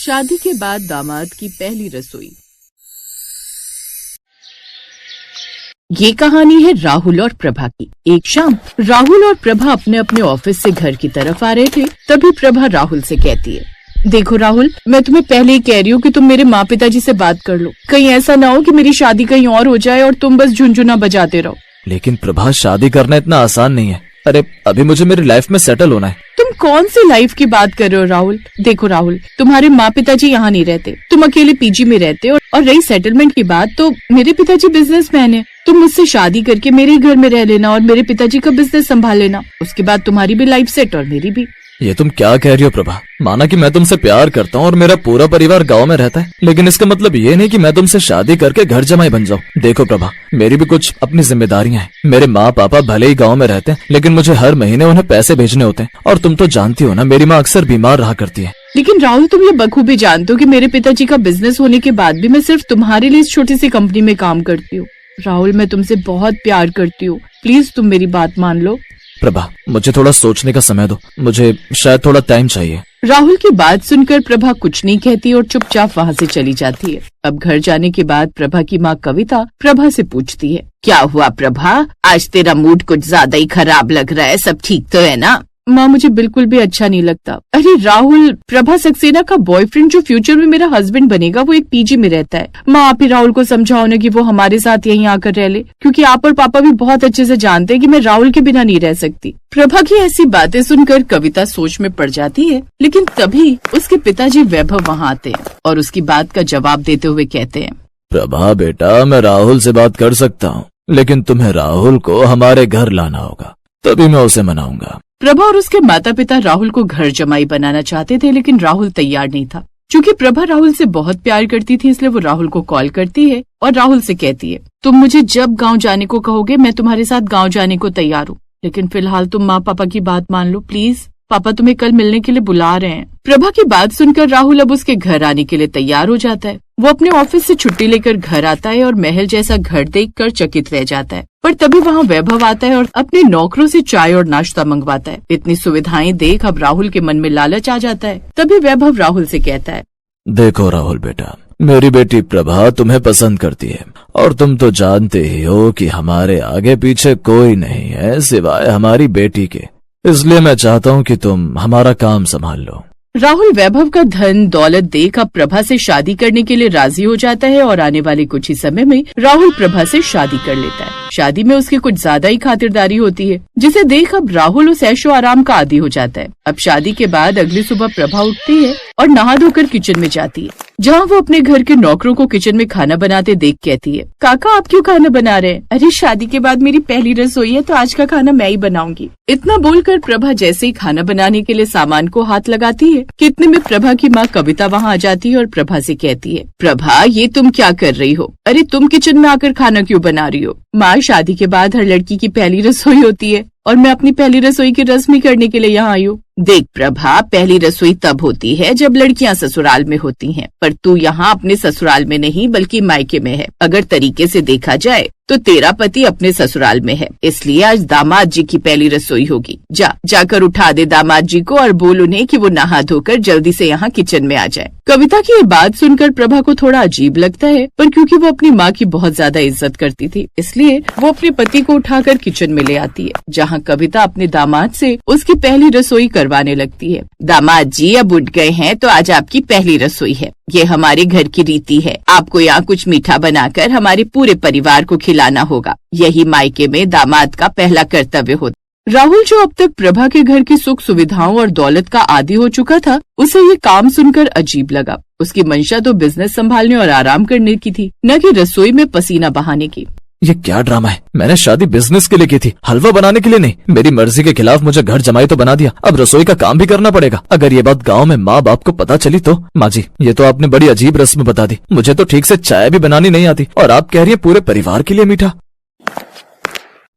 शादी के बाद दामाद की पहली रसोई। ये कहानी है राहुल और प्रभा की। एक शाम राहुल और प्रभा अपने अपने ऑफिस से घर की तरफ आ रहे थे। तभी प्रभा राहुल से कहती है, देखो राहुल, मैं तुम्हें पहले ही कह रही हूँ कि तुम मेरे माँ पिताजी से बात कर लो। कहीं ऐसा ना हो कि मेरी शादी कहीं और हो जाए और तुम बस झुनझुना बजाते रहो। लेकिन प्रभा, शादी करना इतना आसान नहीं है। अरे अभी मुझे मेरी लाइफ में सेटल होना है। तुम कौन सी लाइफ की बात कर रहे हो राहुल? देखो राहुल, तुम्हारे माँ पिताजी यहाँ नहीं रहते, तुम अकेले पीजी में रहते हो। और रही सेटलमेंट की बात, तो मेरे पिताजी बिजनेसमैन है। तुम मुझसे शादी करके मेरे ही घर में रह लेना और मेरे पिताजी का बिजनेस संभाल लेना। उसके बाद तुम्हारी भी लाइफ सेट और मेरी भी। ये तुम क्या कह रही हो प्रभा? माना कि मैं तुमसे प्यार करता हूँ और मेरा पूरा परिवार गांव में रहता है, लेकिन इसका मतलब ये नहीं कि मैं तुमसे शादी करके घर जमाई बन जाऊँ। देखो प्रभा, मेरी भी कुछ अपनी जिम्मेदारियां हैं। मेरे माँ पापा भले ही गांव में रहते हैं, लेकिन मुझे हर महीने उन्हें पैसे भेजने होते हैं। और तुम तो जानती हो ना, मेरी माँ अक्सर बीमार रहा करती है। लेकिन राहुल, तुम ये बखूबी जानते हो कि मेरे पिताजी का बिजनेस होने के बाद भी मैं सिर्फ तुम्हारे लिए इस छोटी सी कंपनी में काम करती हूँ। राहुल, मैं तुमसे बहुत प्यार करती हूँ, प्लीज तुम मेरी बात मान लो। प्रभा, मुझे थोड़ा सोचने का समय दो, मुझे शायद थोड़ा टाइम चाहिए। राहुल की बात सुनकर प्रभा कुछ नहीं कहती और चुपचाप वहाँ से चली जाती है। अब घर जाने के बाद प्रभा की माँ कविता प्रभा से पूछती है, क्या हुआ प्रभा, आज तेरा मूड कुछ ज्यादा ही खराब लग रहा है, सब ठीक तो है ना? माँ, मुझे बिल्कुल भी अच्छा नहीं लगता। अरे राहुल, प्रभा सक्सेना का बॉयफ्रेंड जो फ्यूचर में मेरा हस्बैंड बनेगा, वो एक पीजी में रहता है। माँ, आप ही राहुल को समझाओ ना कि वो हमारे साथ यहीं आकर रह ले, क्योंकि आप और पापा भी बहुत अच्छे से जानते हैं कि मैं राहुल के बिना नहीं रह सकती। प्रभा की ऐसी बातें सुनकर कविता सोच में पड़ जाती है, लेकिन तभी उसके पिताजी वैभव वहाँ आते हैं और उसकी बात का जवाब देते हुए कहते हैं, प्रभा बेटा, मैं राहुल से बात कर सकता हूँ, लेकिन तुम्हें राहुल को हमारे घर लाना होगा, तभी मैं उसे मनाऊंगा। प्रभा और उसके माता पिता राहुल को घर जमाई बनाना चाहते थे, लेकिन राहुल तैयार नहीं था। क्योंकि प्रभा राहुल से बहुत प्यार करती थी, इसलिए वो राहुल को कॉल करती है और राहुल से कहती है, तुम मुझे जब गांव जाने को कहोगे मैं तुम्हारे साथ गांव जाने को तैयार हूँ, लेकिन फिलहाल तुम माँ पापा की बात मान लो प्लीज। पापा तुम्हें कल मिलने के लिए बुला रहे हैं। प्रभा की बात सुनकर राहुल अब उसके घर आने के लिए तैयार हो जाता है। वो अपने ऑफिस से छुट्टी लेकर घर आता है और महल जैसा घर देखकर चकित रह जाता है। पर तभी वहाँ वैभव आता है और अपने नौकरों से चाय और नाश्ता मंगवाता है। इतनी सुविधाएं देख अब राहुल के मन में लालच आ जाता है। तभी वैभव राहुल से कहता है, देखो राहुल बेटा, मेरी बेटी प्रभा तुम्हें पसंद करती है और तुम तो जानते ही हो कि हमारे आगे पीछे कोई नहीं है सिवाय हमारी बेटी के, इसलिए मैं चाहता हूँ कि तुम हमारा काम संभाल लो। राहुल वैभव का धन दौलत देख अब प्रभा से शादी करने के लिए राजी हो जाता है और आने वाले कुछ ही समय में राहुल प्रभा से शादी कर लेता है। शादी में उसकी कुछ ज्यादा ही खातिरदारी होती है, जिसे देख अब राहुल उस ऐशो आराम का आदी हो जाता है। अब शादी के बाद अगली सुबह प्रभा उठती है और नहा धोकर किचन में जाती है, जहाँ वो अपने घर के नौकरों को किचन में खाना बनाते देख कहती है, काका आप क्यों खाना बना रहे हैं? अरे शादी के बाद मेरी पहली रसोई है, तो आज का खाना मैं ही बनाऊंगी। इतना बोलकर प्रभा जैसे ही खाना बनाने के लिए सामान को हाथ लगाती है कि इतने में प्रभा की माँ कविता वहाँ आ जाती है और प्रभा से कहती है, प्रभा ये तुम क्या कर रही हो? अरे तुम किचन में आकर खाना क्यों बना रही हो? माँ, शादी के बाद हर लड़की की पहली रसोई होती है और मैं अपनी पहली रसोई की रस्म करने के लिए यहाँ आई हूँ। देख प्रभा, पहली रसोई तब होती है जब लड़कियाँ ससुराल में होती हैं, पर तू यहाँ अपने ससुराल में नहीं बल्कि मायके में है। अगर तरीके से देखा जाए तो तेरा पति अपने ससुराल में है, इसलिए आज दामाद जी की पहली रसोई होगी। जाकर उठा दे दामाद जी को और बोल उन्हें कि वो नहा धोकर जल्दी से यहाँ किचन में आ जाए। कविता की ये बात सुनकर प्रभा को थोड़ा अजीब लगता है, पर क्योंकि वो अपनी माँ की बहुत ज्यादा इज्जत करती थी, इसलिए वो अपने पति को उठाकर किचन में ले आती है, जहाँ कविता अपने दामाद से उसकी पहली रसोई करवाने लगती है। दामाद जी अब उठ गए हैं तो आज आपकी पहली रसोई है। ये हमारे घर की रीति है, आपको यहाँ कुछ मीठा बनाकर हमारे पूरे परिवार को खिलाना होगा। यही मायके में दामाद का पहला कर्तव्य होता। राहुल, जो अब तक प्रभा के घर की सुख सुविधाओं और दौलत का आदी हो चुका था, उसे ये काम सुनकर अजीब लगा। उसकी मंशा तो बिजनेस संभालने और आराम करने की थी, न कि रसोई में पसीना बहाने की। ये क्या ड्रामा है? मैंने शादी बिजनेस के लिए की थी, हलवा बनाने के लिए नहीं। मेरी मर्जी के खिलाफ मुझे घर जमाई तो बना दिया, अब रसोई का काम भी करना पड़ेगा। अगर ये बात गांव में माँ बाप को पता चली तो? माँ जी, ये तो आपने बड़ी अजीब रस्म बता दी। मुझे तो ठीक से चाय भी बनानी नहीं आती और आप कह रही हैं पूरे परिवार के लिए मीठा।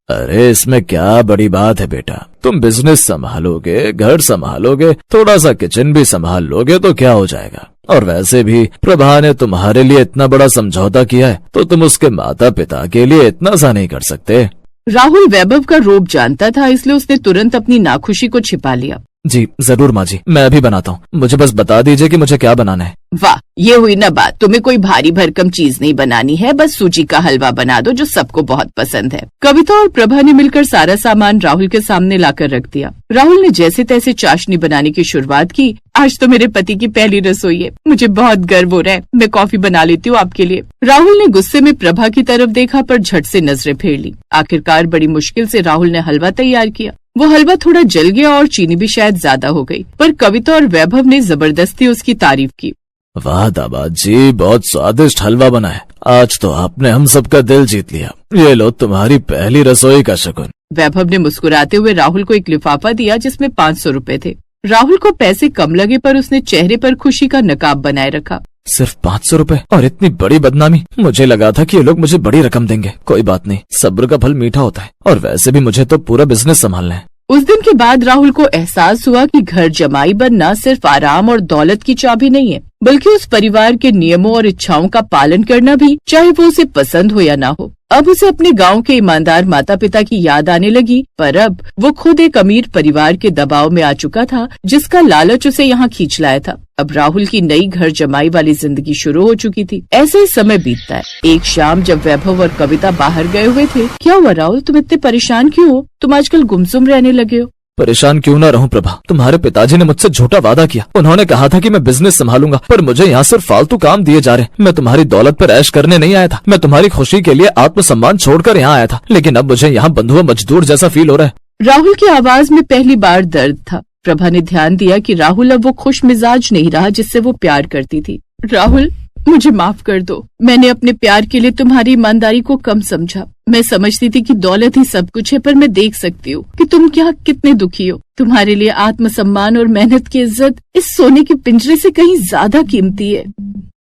अरे इसमें क्या बड़ी बात है बेटा, तुम बिजनेस संभालोगे, घर संभालोगे, थोड़ा सा किचन भी संभाल लोगे तो क्या हो जाएगा। और वैसे भी प्रभा ने तुम्हारे लिए इतना बड़ा समझौता किया है, तो तुम उसके माता पिता के लिए इतना सा नहीं कर सकते? राहुल वैभव का रोब जानता था, इसलिए उसने तुरंत अपनी नाखुशी को छिपा लिया। जी जरूर माँ जी, मैं अभी बनाता हूँ। मुझे बस बता दीजिए कि मुझे क्या बनाना है। वाह, ये हुई ना बात। तुम्हें कोई भारी भरकम चीज नहीं बनानी है, बस सूजी का हलवा बना दो जो सबको बहुत पसंद है। कविता और प्रभा ने मिलकर सारा सामान राहुल के सामने लाकर रख दिया। राहुल ने जैसे तैसे चाशनी बनाने की शुरुआत की। आज तो मेरे पति की पहली रसोई है, मुझे बहुत गर्व हो रहा है। मैं कॉफी बना लेती हूँ आपके लिए। राहुल ने गुस्से में प्रभा की तरफ देखा पर झट से नजरें फेर ली। आखिरकार बड़ी मुश्किल से राहुल ने हलवा तैयार किया। वो हलवा थोड़ा जल गया और चीनी भी शायद ज्यादा हो गई, पर कविता और वैभव ने जबरदस्ती उसकी तारीफ की। वाह दामाद जी, बहुत स्वादिष्ट हलवा बना है। आज तो आपने हम सबका दिल जीत लिया। ये लो तुम्हारी पहली रसोई का शगुन। वैभव ने मुस्कुराते हुए राहुल को एक लिफाफा दिया जिसमें 500 रुपए थे। राहुल को पैसे कम लगे पर उसने चेहरे पर खुशी का नकाब बनाए रखा। सिर्फ 500 रुपए और इतनी बड़ी बदनामी। मुझे लगा था कि ये लोग मुझे बड़ी रकम देंगे। कोई बात नहीं, सब्र का फल मीठा होता है। और वैसे भी मुझे तो पूरा बिजनेस संभालना है। उस दिन के बाद राहुल को एहसास हुआ कि घर जमाई बनना सिर्फ आराम और दौलत की चाबी नहीं है, बल्कि उस परिवार के नियमों और इच्छाओं का पालन करना भी, चाहे वो उसे पसंद हो या ना हो। अब उसे अपने गांव के ईमानदार माता पिता की याद आने लगी, पर अब वो खुद एक अमीर परिवार के दबाव में आ चुका था जिसका लालच उसे यहाँ खींच लाया था। अब राहुल की नई घर जमाई वाली जिंदगी शुरू हो चुकी थी। ऐसे ही समय बीतता है। एक शाम जब वैभव और कविता बाहर गए हुए थे। क्या हुआ राहुल, तुम इतने परेशान क्यों हो? तुम आजकल गुमसुम रहने लगे हो। परेशान क्यों ना रहूं प्रभा, तुम्हारे पिताजी ने मुझसे झूठा वादा किया। उन्होंने कहा था कि मैं बिजनेस संभालूंगा, पर मुझे यहाँ सिर्फ फालतू काम दिए जा रहे। मैं तुम्हारी दौलत पर ऐश करने नहीं आया था। मैं तुम्हारी खुशी के लिए आत्मसम्मान छोड़कर यहाँ आया था, लेकिन अब मुझे यहाँ बंधुआ मजदूर जैसा फील हो रहा है। राहुल की आवाज में पहली बार दर्द था। प्रभा ने ध्यान दिया कि राहुल अब वो खुश मिजाज नहीं रहा जिससे वो प्यार करती थी। राहुल, मुझे माफ कर दो। मैंने अपने प्यार के लिए तुम्हारी ईमानदारी को कम समझा। मैं समझती थी कि दौलत ही सब कुछ है, पर मैं देख सकती हूँ कि तुम क्या कितने दुखी हो। तुम्हारे लिए आत्मसम्मान और मेहनत की इज्जत इस सोने के पिंजरे से कहीं ज्यादा कीमती है।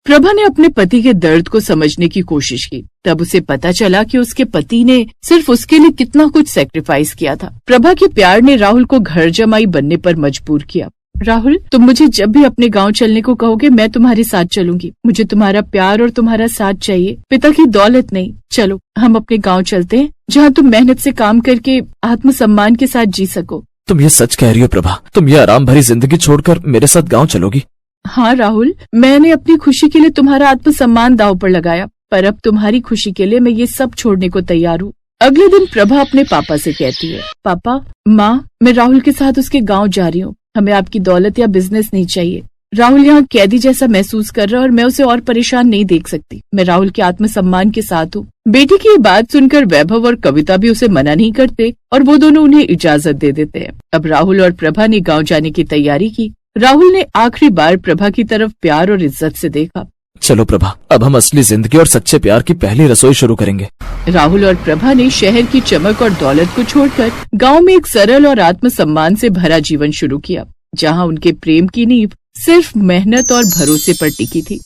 प्रभा ने अपने पति के दर्द को समझने की कोशिश की। तब उसे पता चला कि उसके पति ने सिर्फ उसके लिए कितना कुछ सैक्रिफाइस किया था। प्रभा के प्यार ने राहुल को घर जमाई बनने पर मजबूर किया। राहुल, तुम मुझे जब भी अपने गांव चलने को कहोगे मैं तुम्हारे साथ चलूंगी। मुझे तुम्हारा प्यार और तुम्हारा साथ चाहिए, पिता की दौलत नहीं। चलो हम अपने गांव चलते हैं, जहाँ तुम मेहनत से काम करके आत्मसम्मान के साथ जी सको। तुम ये सच कह रही हो प्रभा? तुम ये आराम भरी जिंदगी छोड़कर मेरे साथ गाँव चलोगी? हाँ राहुल, मैंने अपनी खुशी के लिए तुम्हारा आत्मसम्मान दांव पर लगाया, पर अब तुम्हारी खुशी के लिए मैं ये सब छोड़ने को तैयार हूँ। अगले दिन प्रभा अपने पापा से कहती है, पापा, माँ, मैं राहुल के साथ उसके गांव जा रही हूँ। हमें आपकी दौलत या बिजनेस नहीं चाहिए। राहुल यहाँ कैदी जैसा महसूस कर रहा है और मैं उसे और परेशान नहीं देख सकती। मैं राहुल के आत्मसम्मान के साथ हूँ। बेटी की ये बात सुनकर वैभव और कविता भी उसे मना नहीं करते और वो दोनों उन्हें इजाजत दे देते हैं। अब राहुल और प्रभा ने गाँव जाने की तैयारी की। राहुल ने आखिरी बार प्रभा की तरफ प्यार और इज्जत से देखा। चलो प्रभा, अब हम असली जिंदगी और सच्चे प्यार की पहली रसोई शुरू करेंगे। राहुल और प्रभा ने शहर की चमक और दौलत को छोड़कर गांव में एक सरल और आत्मसम्मान से भरा जीवन शुरू किया, जहां उनके प्रेम की नींव सिर्फ मेहनत और भरोसे पर टिकी थी।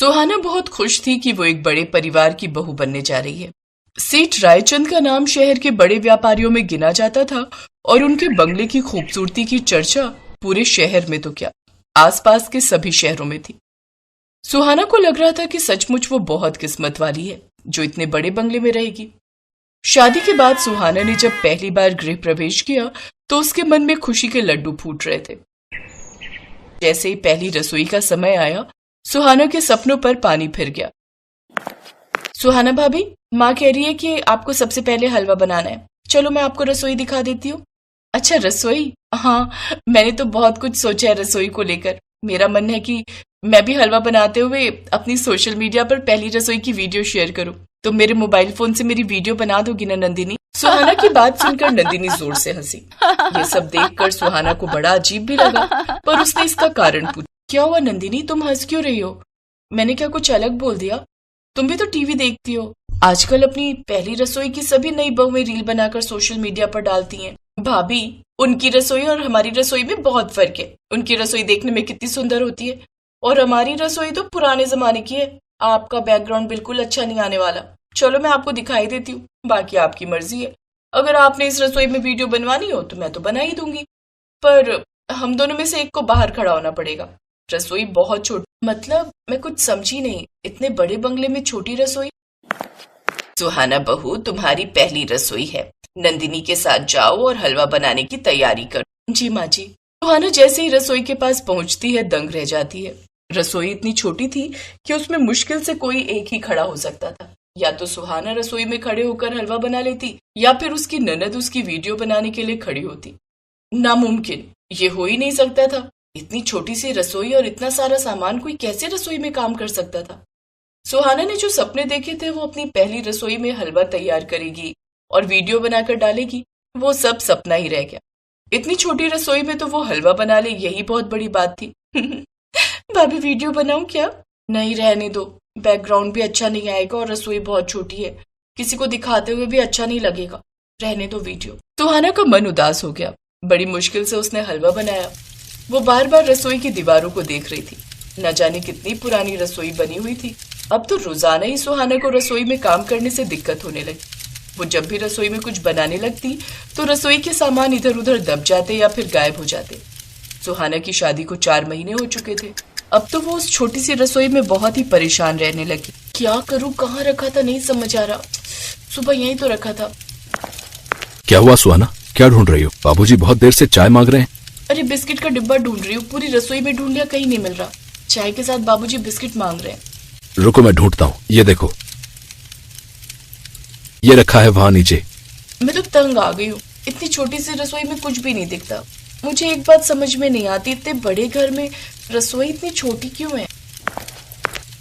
सुहाना बहुत खुश थी कि वो एक बड़े परिवार की बहू बनने जा रही है। सेठ रायचंद का नाम शहर के बड़े व्यापारियों में गिना जाता था और उनके बंगले की खूबसूरती की चर्चा पूरे शहर में तो क्या, आसपास के सभी शहरों में थी। सुहाना को लग रहा था कि सचमुच वो बहुत किस्मत वाली है जो इतने बड़े बंगले में रहेगी। शादी के बाद सुहाना ने जब पहली बार गृह प्रवेश किया तो उसके मन में खुशी के लड्डू फूट रहे थे। जैसे ही पहली रसोई का समय आया, सुहाना के सपनों पर पानी फिर गया। सुहाना भाभी, माँ कह रही है कि आपको सबसे पहले हलवा बनाना है। चलो मैं आपको रसोई दिखा देती हूँ। अच्छा रसोई? हाँ, मैंने तो बहुत कुछ सोचा है रसोई को लेकर। मेरा मन है कि मैं भी हलवा बनाते हुए अपनी सोशल मीडिया पर पहली रसोई की वीडियो शेयर करूँ। तो मेरे मोबाइल फोन से मेरी वीडियो बना दोगी ना नंदिनी? सुहाना की बात सुनकर नंदिनी जोर से हंसी। ये सब देखकर सुहाना को बड़ा अजीब भी लगा, पर उसने इसका कारण पूछा। क्या हुआ नंदिनी, तुम हंस क्यों रही हो? मैंने क्या कुछ अलग बोल दिया? तुम भी तो टीवी देखती हो। आजकल अपनी पहली रसोई की सभी नई बहुएं रील बनाकर सोशल मीडिया पर डालती हैं। भाभी, उनकी रसोई और हमारी रसोई में बहुत फर्क है। उनकी रसोई देखने में कितनी सुंदर होती है और हमारी रसोई तो पुराने जमाने की है। आपका बैकग्राउंड बिल्कुल अच्छा नहीं आने वाला। चलो मैं आपको दिखाई देती हूँ, बाकी आपकी मर्जी है। अगर आपने इस रसोई में वीडियो बनवानी हो तो मैं तो बना ही दूंगी, पर हम दोनों में से एक को बाहर खड़ा होना पड़ेगा। रसोई बहुत छोटी। मतलब मैं कुछ समझी नहीं। इतने बड़े बंगले में छोटी रसोई? सुहाना बहू, तुम्हारी पहली रसोई है। नंदिनी के साथ जाओ और हलवा बनाने की तैयारी करो। जी माँ जी। सुहाना जैसे ही रसोई के पास पहुंचती है दंग रह जाती है। रसोई इतनी छोटी थी कि उसमें मुश्किल से कोई एक ही खड़ा हो सकता था। या तो सुहाना रसोई में खड़े होकर हलवा बना लेती या फिर उसकी ननद उसकी वीडियो बनाने के लिए खड़ी होती। नामुमकिन, ये हो ही नहीं सकता था। इतनी छोटी सी रसोई और इतना सारा सामान, कोई कैसे रसोई में काम कर सकता था। सुहाना ने जो सपने देखे थे वो अपनी पहली रसोई में हलवा तैयार करेगी और वीडियो बनाकर डालेगी, वो सब सपना ही रह गया। इतनी छोटी रसोई में तो वो हलवा बना ले, यही बहुत बड़ी बात थी। भाभी वीडियो बनाऊं क्या? नहीं, रहने दो, बैकग्राउंड भी अच्छा नहीं आएगा और रसोई बहुत छोटी है, किसी को दिखाते हुए भी अच्छा नहीं लगेगा, रहने दो वीडियो। सुहाना का मन उदास हो गया। बड़ी मुश्किल से उसने हलवा बनाया। वो बार बार रसोई की दीवारों को देख रही थी। न जाने कितनी पुरानी रसोई बनी हुई थी। अब तो रोजाना ही सुहाना को रसोई में काम करने से दिक्कत होने लगी। वो जब भी रसोई में कुछ बनाने लगती तो रसोई के सामान इधर उधर दब जाते या फिर गायब हो जाते। सुहाना की शादी को 4 महीने हो चुके थे। अब तो वो उस छोटी सी रसोई में बहुत ही परेशान रहने लगी। क्या करूं, कहाँ रखा था नहीं समझ आ रहा। सुबह यहीं तो रखा था। क्या हुआ सुहाना, क्या ढूंढ रही हो? बाबूजी बहुत देर से चाय मांग रहे हैं। अरे बिस्किट का डिब्बा ढूंढ रही हूँ, पूरी रसोई में ढूंढ लिया, कहीं नहीं मिल रहा। चाय के साथ बाबूजी बिस्किट मांग रहे हैं। रुको मैं ढूंढता हूँ, ये देखो, ये रखा है वहां नीचे। मैं तो तंग आ गई हूँ। इतनी छोटी सी रसोई में कुछ भी नहीं दिखता। मुझे एक बात समझ में नहीं आती, इतने बड़े घर में रसोई इतनी छोटी क्यों है?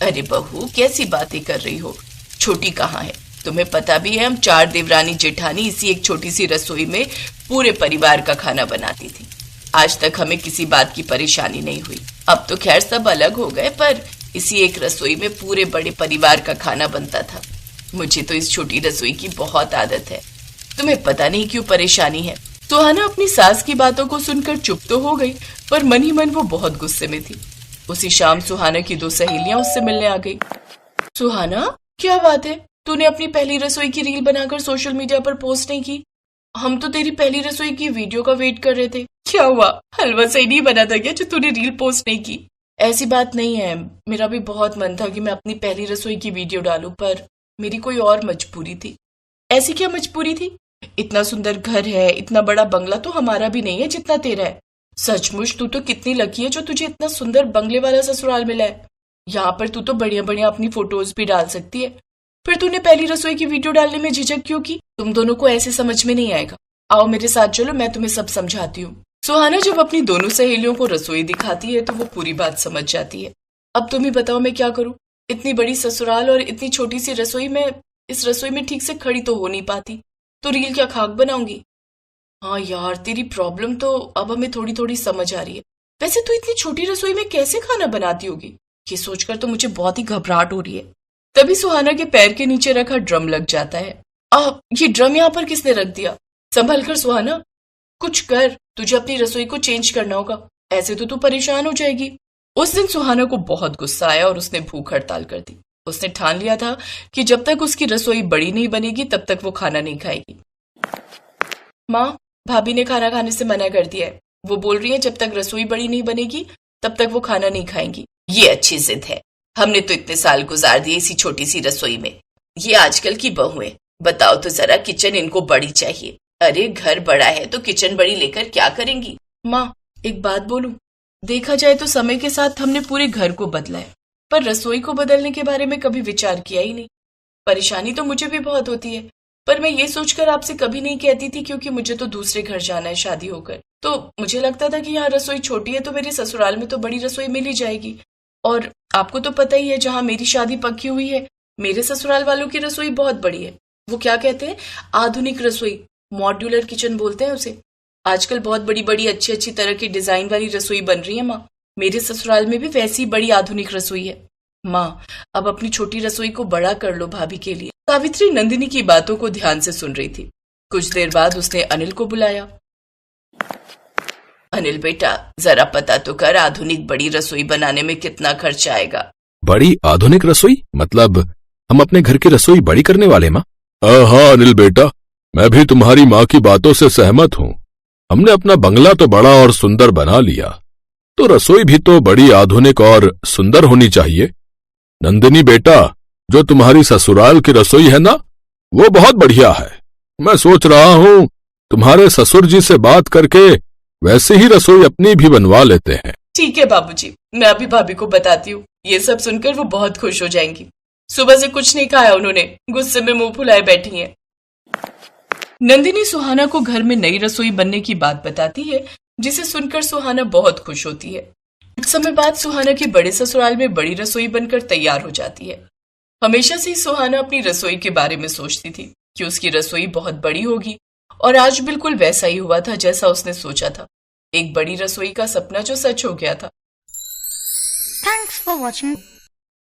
अरे बहू, कैसी बातें कर रही हो? छोटी कहाँ है? तुम्हें पता भी है हम 4 देवरानी जेठानी इसी एक छोटी सी रसोई में पूरे परिवार का खाना बनाती थी। आज तक हमें किसी बात की परेशानी नहीं हुई। अब तो खैर सब अलग हो गए, पर इसी एक रसोई में पूरे बड़े परिवार का खाना बनता था। मुझे तो इस छोटी रसोई की बहुत आदत है। तुम्हें पता नहीं क्यों परेशानी है। सुहाना अपनी सास की बातों को सुनकर चुप तो हो गई, पर मन ही मन वो बहुत गुस्से में थी। उसी शाम सुहाना की 2 सहेलियां उससे मिलने आ गई। सुहाना, क्या बात है? तूने अपनी पहली रसोई की रील बनाकर सोशल मीडिया पर पोस्ट नहीं की? हम तो तेरी पहली रसोई की वीडियो का वेट कर रहे थे। क्या हुआ, हलवा सही नहीं बना था क्या जो तूने रील पोस्ट नहीं की? ऐसी बात नहीं है, मेरा भी बहुत मन था कि मैं अपनी पहली रसोई की वीडियो डालूं, पर मेरी कोई और मजबूरी थी। ऐसी क्या मजबूरी थी? इतना सुंदर घर है, इतना बड़ा बंगला तो हमारा भी नहीं है जितना तेरा है। सचमुच तू तो कितनी लकी है जो तुझे इतना सुंदर बंगले वाला ससुराल मिला है। यहाँ पर तू तो बढ़िया बढ़िया अपनी फोटोज भी डाल सकती है। फिर तूने पहली रसोई की वीडियो डालने में झिझक क्यों की? तुम दोनों को ऐसे समझ में नहीं आएगा। आओ मेरे साथ चलो, मैं तुम्हें सब समझाती हूँ। सुहाना जब अपनी दोनों सहेलियों को रसोई दिखाती है तो वो पूरी बात समझ जाती है। अब तुम ही बताओ मैं क्या करूँ? इतनी बड़ी ससुराल और इतनी छोटी सी रसोई में, इस रसोई में ठीक से खड़ी तो हो नहीं पाती, तो रील क्या खाक बनाऊंगी? हाँ यार, तेरी प्रॉब्लम तो अब हमें थोड़ी थोड़ी समझ आ रही है। वैसे तू इतनी छोटी रसोई में कैसे खाना बनाती होगी? ये सोचकर तो मुझे बहुत ही घबराहट हो रही है। तभी सुहाना के पैर के नीचे रखा ड्रम लग जाता है। ये ड्रम यहाँ पर किसने रख दिया? संभल कर सुहाना, कुछ कर, तुझे अपनी रसोई को चेंज करना होगा, ऐसे तो तू परेशान हो जाएगी। उस दिन सुहाना को बहुत गुस्सा आया और उसने भूख हड़ताल कर दी। उसने ठान लिया था कि जब तक उसकी रसोई बड़ी नहीं बनेगी तब तक वो खाना नहीं खाएगी। माँ, भाभी ने खाना खाने से मना कर दिया है। वो बोल रही है जब तक रसोई बड़ी नहीं बनेगी तब तक वो खाना नहीं खाएंगी। ये अच्छी जिद है। हमने तो इतने साल गुजार दिए इसी छोटी सी रसोई में। ये आजकल की बहुएं, बताओ तो जरा, किचन इनको बड़ी चाहिए। अरे घर बड़ा है तो किचन बड़ी लेकर क्या करेंगी? माँ, एक बात बोलूं, देखा जाए तो समय के साथ हमने पूरे घर को बदला है, पर रसोई को बदलने के बारे में कभी विचार किया ही नहीं। परेशानी तो मुझे भी बहुत होती है, पर मैं ये सोचकर आपसे कभी नहीं कहती थी क्योंकि मुझे तो दूसरे घर जाना है शादी होकर। तो मुझे लगता था कि यहाँ रसोई छोटी है तो मेरे ससुराल में तो बड़ी रसोई मिल ही जाएगी। और आपको तो पता ही है, जहाँ मेरी शादी पक्की हुई है मेरे ससुराल वालों की रसोई बहुत बड़ी है। वो क्या कहते हैं, आधुनिक रसोई, मॉड्यूलर किचन बोलते हैं उसे। आजकल बहुत बड़ी बड़ी अच्छी अच्छी तरह की डिजाइन वाली रसोई बन रही है माँ। मेरे ससुराल में भी वैसी बड़ी आधुनिक रसोई है। माँ, अब अपनी छोटी रसोई को बड़ा कर लो भाभी के लिए। सावित्री नंदिनी की बातों को ध्यान से सुन रही थी। कुछ देर बाद उसने अनिल को बुलाया। अनिल बेटा, जरा पता तो कर, आधुनिक बड़ी रसोई बनाने में कितना खर्च आएगा? बड़ी आधुनिक रसोई मतलब हम अपने घर की रसोई बड़ी करने वाले माँ? हाँ अनिल बेटा, मैं भी तुम्हारी माँ की बातों से सहमत हूँ। हमने अपना बंगला तो बड़ा और सुंदर बना लिया, तो रसोई भी तो बड़ी आधुनिक और सुंदर होनी चाहिए। नंदिनी बेटा, जो तुम्हारी ससुराल की रसोई है ना, वो बहुत बढ़िया है। मैं सोच रहा हूँ तुम्हारे ससुर जी से बात करके वैसे ही रसोई अपनी भी बनवा लेते हैं। ठीक है बाबूजी, मैं अभी भाभी को बताती हूँ। ये सब सुनकर वो बहुत खुश हो जाएंगी। सुबह से कुछ नहीं खाया उन्होंने, गुस्से में मुंह फुलाए बैठी हैं। नंदिनी सुहाना को घर में नई रसोई बनने की बात बताती है, जिसे सुनकर सुहाना बहुत खुश होती है। कुछ समय बाद सुहाना के बड़े ससुराल में बड़ी रसोई बनकर तैयार हो जाती है। हमेशा से ही सुहाना अपनी रसोई के बारे में सोचती थी कि उसकी रसोई बहुत बड़ी होगी, और आज बिल्कुल वैसा ही हुआ था जैसा उसने सोचा था। एक बड़ी रसोई का सपना जो सच हो गया था। Thanks for watching.